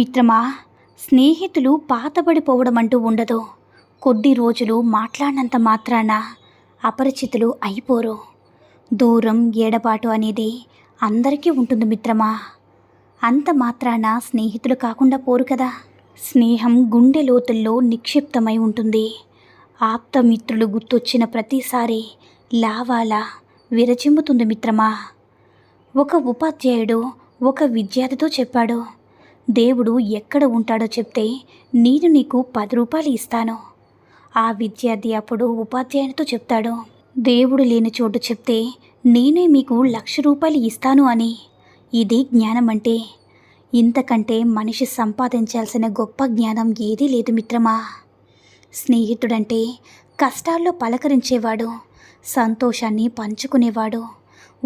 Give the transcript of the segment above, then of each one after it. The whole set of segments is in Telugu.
మిత్రమా, స్నేహితులు పాతబడిపోవడం అంటూ ఉండదు. కొద్ది రోజులు మాట్లాడినంత మాత్రాన అపరిచితులు అయిపోరు. దూరం, ఎడబాటు అనేది అందరికీ ఉంటుంది మిత్రమా. అంత మాత్రాన స్నేహితులు కాకుండా పోరు కదా. స్నేహం గుండె లోతుల్లో నిక్షిప్తమై ఉంటుంది. ఆప్తమిత్రులు గుర్తొచ్చిన ప్రతిసారి లావాలా విరచిమ్ముతుంది మిత్రమా. ఒక ఉపాధ్యాయుడు ఒక విద్యార్థితో చెప్పాడు, దేవుడు ఎక్కడ ఉంటాడో చెప్తే నేను నీకు 10 రూపాయలు ఇస్తాను. ఆ విద్యార్థి అప్పుడు ఉపాధ్యాయునితో చెప్తాడు, దేవుడు లేని చోటు చెప్తే నేనే మీకు 1,00,000 రూపాయలు ఇస్తాను అని. ఇది జ్ఞానం అంటే. ఇంతకంటే మనిషి సంపాదించాల్సిన గొప్ప జ్ఞానం ఏదీ లేదు మిత్రమా. స్నేహితుడంటే కష్టాల్లో పలకరించేవాడు, సంతోషాన్ని పంచుకునేవాడు,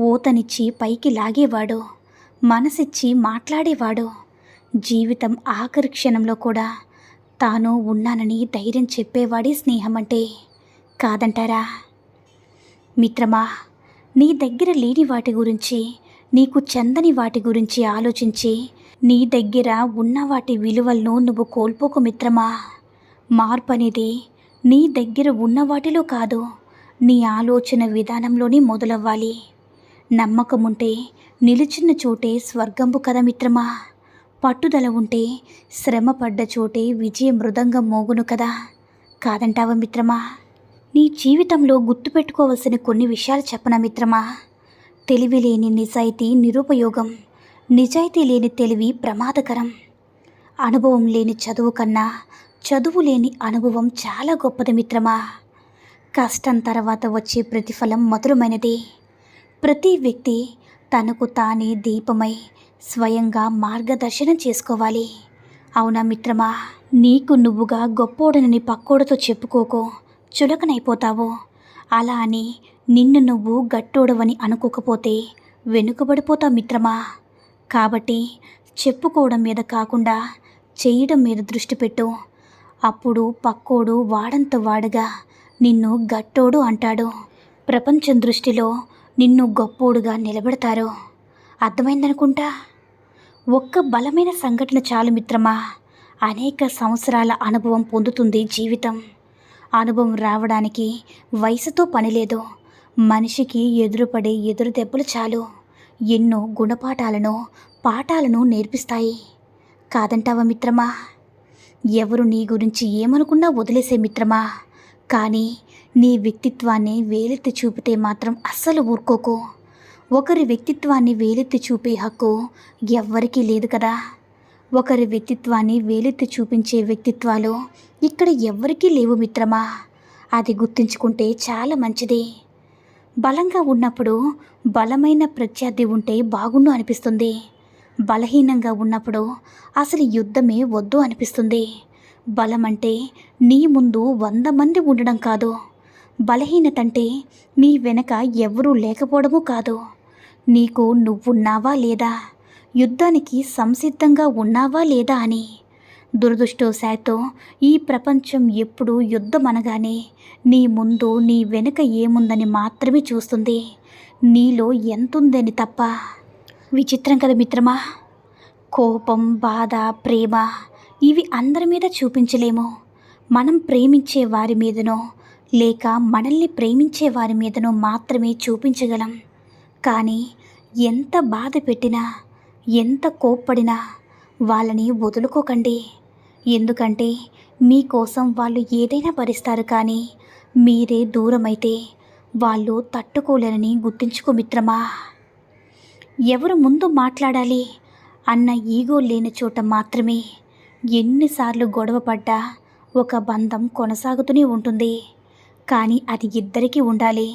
ఊతనిచ్చి పైకి లాగేవాడు, మనసిచ్చి మాట్లాడేవాడు. జీవితం ఆఖరి క్షణంలో కూడా తాను ఉన్నానని ధైర్యం చెప్పేవాడే స్నేహం అంటే. కాదంటారా మిత్రమా? నీ దగ్గర లేని వాటి గురించి, నీకు చెందని వాటి గురించి ఆలోచించి నీ దగ్గర ఉన్న వాటి విలువలను నువ్వు కోల్పోకు మిత్రమా. మార్పు అనేది నీ దగ్గర ఉన్న వాటిలో కాదు, నీ ఆలోచన విధానంలోనే మొదలవ్వాలి. నమ్మకం ఉంటే నిలిచిన చోటే స్వర్గంబు కదా మిత్రమా. పట్టుదల ఉంటే శ్రమ పడ్డ చోటే విజయ మృదంగం మోగును కదా. కాదంటావా మిత్రమా? నీ జీవితంలో గుర్తుపెట్టుకోవలసిన కొన్ని విషయాలు చెప్పనా మిత్రమా. తెలివి లేని నిజాయితీ నిరుపయోగం, నిజాయితీ లేని తెలివి ప్రమాదకరం. అనుభవం లేని చదువు కన్నా చదువు లేని అనుభవం చాలా గొప్పది మిత్రమా. కష్టం తర్వాత వచ్చే ప్రతిఫలం మధురమైనది. ప్రతి వ్యక్తి తనకు తానే దీపమై స్వయంగా మార్గదర్శనం చేసుకోవాలి. అవునా మిత్రమా? నీకు నువ్వుగా గొప్పోడనని పక్కోడితో చెప్పుకోకో, చులకనైపోతావు. అలా అని నిన్ను నువ్వు గట్టోడవని అనుకోకపోతే వెనుకబడిపోతావు మిత్రమా. కాబట్టి చెప్పుకోవడం మీద కాకుండా చేయడం మీద దృష్టి పెట్టు. అప్పుడు పక్కోడు వాడంత వాడుగా నిన్ను గట్టోడు అంటాడు. ప్రపంచం దృష్టిలో నిన్ను గొప్పోడుగా నిలబెడతారు. అర్థమైందనుకుంటా. ఒక్క బలమైన సంఘటన చాలు మిత్రమా, అనేక సంవత్సరాల అనుభవం పొందుతుంది జీవితం. అనుభవం రావడానికి వయసుతో పనిలేదు. మనిషికి ఎదురుపడే ఎదురు దెబ్బలు చాలు ఎన్నో గుణపాఠాలను, పాఠాలను నేర్పిస్తాయి. కాదంటావా మిత్రమా? ఎవరు నీ గురించి ఏమనుకున్నా వదిలేసే మిత్రమా. కానీ నీ వ్యక్తిత్వాన్ని వేలెత్తి చూపితే మాత్రం అస్సలు ఊరుకోకు. ఒకరి వ్యక్తిత్వాన్ని వేలెత్తి చూపే హక్కు ఎవ్వరికీ లేదు కదా. ఒకరి వ్యక్తిత్వాన్ని వేలెత్తి చూపించే వ్యక్తిత్వాలు ఇక్కడ ఎవ్వరికీ లేవు మిత్రమా. అది గుర్తుంచుకుంటే చాలా మంచిది. బలంగా ఉన్నప్పుడు బలమైన ప్రత్యర్థి ఉంటే బాగుండు అనిపిస్తుంది. బలహీనంగా ఉన్నప్పుడు అసలు యుద్ధమే వద్దు అనిపిస్తుంది. బలం అంటే నీ ముందు 100 మంది ఉండడం కాదు. బలహీనత అంటే నీ వెనక ఎవరూ లేకపోవడము కాదు. నీకు నువ్వున్నావా లేదా, యుద్ధానికి సంసిద్ధంగా ఉన్నావా లేదా అని. దురదృష్టవశాత్తు ఈ ప్రపంచం ఎప్పుడూ యుద్ధం అనగానే నీ ముందు నీ వెనుక ఏముందని మాత్రమే చూస్తుంది, నీలో ఎంతుందని తప్ప. విచిత్రం కదా మిత్రమా. కోపం, బాధ, ప్రేమ ఇవి అందరి మీద చూపించలేము. మనం ప్రేమించే వారి మీదనో లేక మనల్ని ప్రేమించే వారి మీదనో మాత్రమే చూపించగలం. కానీ ఎంత బాధ పెట్టినా, ఎంత కోప్పడినా వాళ్ళని వదులుకోకండి. ఎందుకంటే మీకోసం వాళ్ళు ఏదైనా భరిస్తారు. కానీ మీరే దూరమైతే వాళ్ళు తట్టుకోలేరని గుర్తుంచుకో మిత్రమా. ఎవరు ముందు మాట్లాడాలి అన్న ఈగో లేని చోట మాత్రమే ఎన్నిసార్లు గొడవ పడ్డా ఒక బంధం కొనసాగుతూనే ఉంటుంది. కానీ అది ఇద్దరికీ ఉండాలి.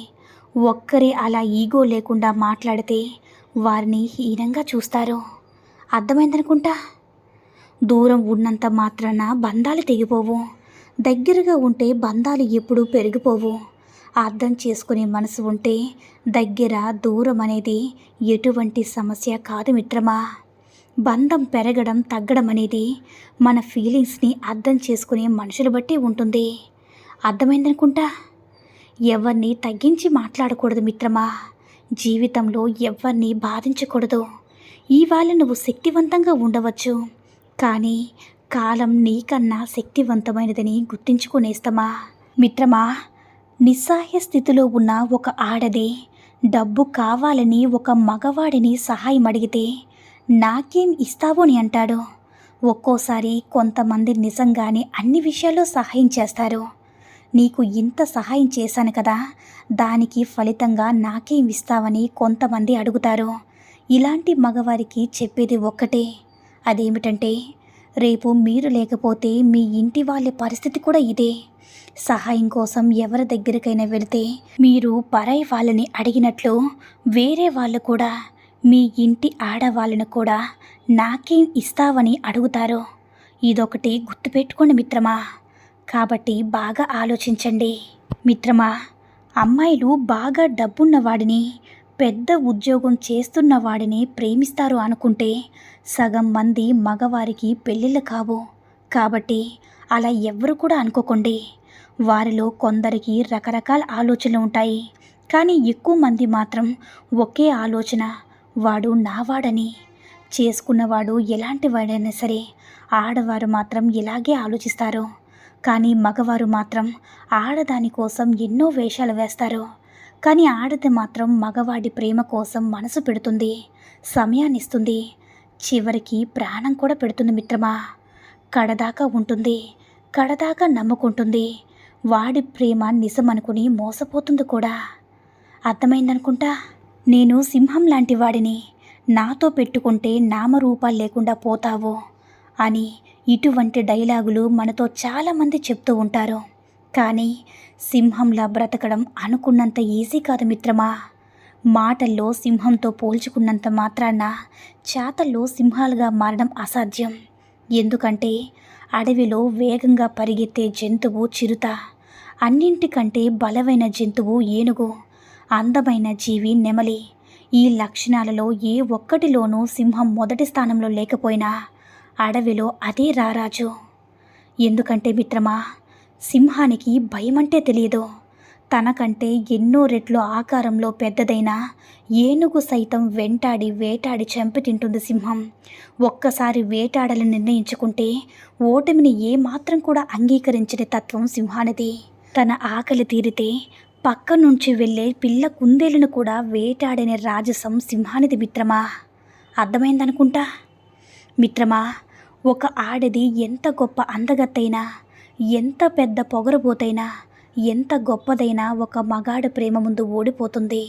ఒక్కరే అలా ఈగో లేకుండా మాట్లాడితే వారిని హీనంగా చూస్తారు. అర్థమైందనుకుంటా. దూరం ఉన్నంత మాత్రాన బంధాలు తెగిపోవు. దగ్గరగా ఉంటే బంధాలు ఎప్పుడూ పెరిగిపోవు. అర్థం చేసుకునే మనసు ఉంటే దగ్గర, దూరం అనేది ఎటువంటి సమస్య కాదు మిత్రమా. బంధం పెరగడం, తగ్గడం అనేది మన ఫీలింగ్స్ని అర్థం చేసుకునే మనుషులు బట్టి ఉంటుంది. అర్థమైందనుకుంటా. ఎవరిని తగ్గించి మాట్లాడకూడదు మిత్రమా. జీవితంలో ఎవరిని బాధించకూడదు. ఇవాళ నువ్వు శక్తివంతంగా ఉండవచ్చు, కానీ కాలం నీకన్నా శక్తివంతమైనదని గుర్తించుకునేస్తమా. మిత్రమా, నిస్సహాయ స్థితిలో ఉన్న ఒక ఆడది డబ్బు కావాలని ఒక మగవాడిని సహాయం అడిగితే నాకేం ఇస్తావు అని అంటాడు. ఒక్కోసారి కొంతమంది నిజంగానే అన్ని విషయాల్లో సహాయం చేస్తారు. నీకు ఇంత సహాయం చేశాను కదా, దానికి ఫలితంగా నాకేం ఇస్తావని కొంతమంది అడుగుతారు. ఇలాంటి మగవారికి చెప్పేది ఒక్కటే, అదేమిటంటే రేపు మీరు లేకపోతే మీ ఇంటి వాళ్ళ పరిస్థితి కూడా ఇదే. సహాయం కోసం ఎవరి దగ్గరికైనా వెళితే మీరు పరాయి వాళ్ళని అడిగినట్లు వేరే వాళ్ళు కూడా మీ ఇంటి ఆడవాళ్ళను కూడా నాకేం ఇస్తావని అడుగుతారు. ఇదొకటి గుర్తుపెట్టుకోండి మిత్రమా. కాబట్టి బాగా ఆలోచించండి మిత్రమా. అమ్మాయిలు బాగా డబ్బున్న వాడిని, పెద్ద ఉద్యోగం చేస్తున్న వాడిని ప్రేమిస్తారు అనుకుంటే సగం మంది మగవారికి పెళ్ళిళ్ళు కావు. కాబట్టి అలా ఎవ్వరు కూడా అనుకోకండి. వారిలో కొందరికి రకరకాల ఆలోచనలు ఉంటాయి, కానీ ఎక్కువ మంది మాత్రం ఒకే ఆలోచన, వాడు నావాడని. చేసుకున్నవాడు ఎలాంటి వాడైనా సరే ఆడవారు మాత్రం ఇలాగే ఆలోచిస్తారు. కానీ మగవారు మాత్రం ఆడదాని కోసం ఎన్నో వేషాలు వేస్తారు. కానీ ఆడది మాత్రం మగవాడి ప్రేమ కోసం మనసు పెడుతుంది, సమయాన్ని ఇస్తుంది, చివరికి ప్రాణం కూడా పెడుతుంది మిత్రమా. కడదాకా ఉంటుంది, కడదాకా నమ్ముకుంటుంది. వాడి ప్రేమ నిజమనుకుని మోసపోతుంది కూడా. అర్థమైందనుకుంటా. నేను సింహం లాంటి వాడిని, నాతో పెట్టుకుంటే నామరూపాలు లేకుండా పోతావు అని ఇటువంటి డైలాగులు మనతో చాలామంది చెప్తూ ఉంటారు. కానీ సింహంలా బ్రతకడం అనుకున్నంత ఈజీ కాదు మిత్రమా. మాటల్లో సింహంతో పోల్చుకున్నంత మాత్రాన చేతల్లో సింహాలుగా మారడం అసాధ్యం. ఎందుకంటే అడవిలో వేగంగా పరిగెత్తే జంతువు చిరుత, అన్నింటికంటే బలమైన జంతువు ఏనుగు, అందమైన జీవి నెమలి. ఈ లక్షణాలలో ఏ ఒక్కటిలోనూ సింహం మొదటి స్థానంలో లేకపోయినా అడవిలో అదే రారాజు. ఎందుకంటే మిత్రమా, సింహానికి భయమంటే తెలియదు. తనకంటే ఎన్నో రెట్లు ఆకారంలో పెద్దదైన ఏనుగు సైతం వెంటాడి వేటాడి చంపి తింటుంది సింహం. ఒక్కసారి వేటాడాలని నిర్ణయించుకుంటే ఓటమిని ఏమాత్రం కూడా అంగీకరించని తత్వం సింహానిది. తన ఆకలి తీరితే పక్క నుంచి వెళ్ళే పిల్ల కుందేలును కూడా వేటాడని రాజసం సింహానిది మిత్రమా. అర్థమైందనుకుంటా. మిత్రమా, ఒక ఆడది ఎంత గొప్ప అందగత్తైనా, ఎంత పెద్ద పొగరబోతైనా, ఎంత గొప్పదైనా ఒక మగాడు ప్రేమ ముందు ఓడిపోతుంది.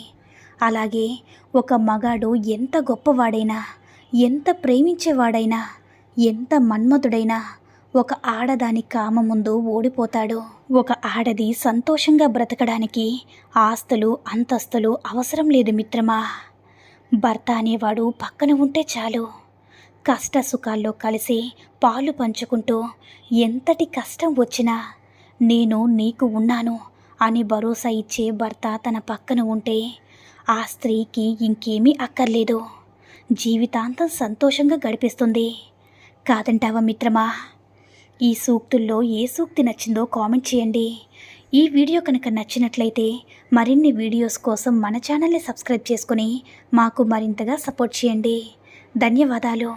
అలాగే ఒక మగాడు ఎంత గొప్పవాడైనా, ఎంత ప్రేమించేవాడైనా, ఎంత మన్మధుడైనా ఒక ఆడదాని కామ ముందు ఓడిపోతాడు. ఒక ఆడది సంతోషంగా బ్రతకడానికి ఆస్తులు అంతస్తులు అవసరం లేదు మిత్రమా. భర్త అనేవాడు పక్కన ఉంటే చాలు. కష్ట సుఖాల్లో కలిసి పాలు పంచుకుంటూ ఎంతటి కష్టం వచ్చినా నేను నీకు ఉన్నాను అని భరోసా ఇచ్చే భర్త తన పక్కన ఉంటే ఆ స్త్రీకి ఇంకేమీ అక్కర్లేదు, జీవితాంతం సంతోషంగా గడిపిస్తుంది. కాదంటావా మిత్రమా? ఈ సూక్తుల్లో ఏ సూక్తి నచ్చిందో కామెంట్ చేయండి. ఈ వీడియో కనుక నచ్చినట్లయితే మరిన్ని వీడియోస్ కోసం మన ఛానల్ని సబ్స్క్రైబ్ చేసుకొని మాకు మరింతగా సపోర్ట్ చేయండి. ధన్యవాదాలు.